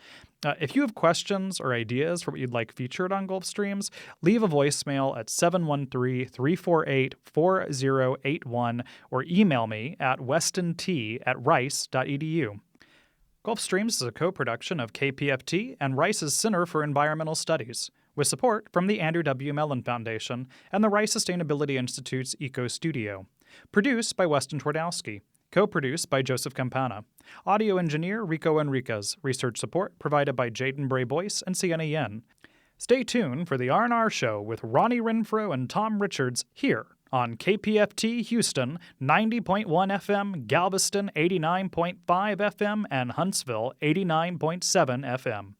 If you have questions or ideas for what you'd like featured on Gulf Streams, leave a voicemail at 713-348-4081 or email me at westont@rice.edu. Gulf Streams is a co-production of KPFT and Rice's Center for Environmental Studies, with support from the Andrew W. Mellon Foundation and the Rice Sustainability Institute's Eco Studio. Produced by Weston Twardowski. Co-produced by Joseph Campana. Audio engineer Rico Enriquez. Research support provided by Jaden Bray-Boyce and Sienna Yen. Stay tuned for the R&R Show with Ronnie Renfro and Tom Richards here on KPFT Houston 90.1 FM, Galveston 89.5 FM, and Huntsville 89.7 FM.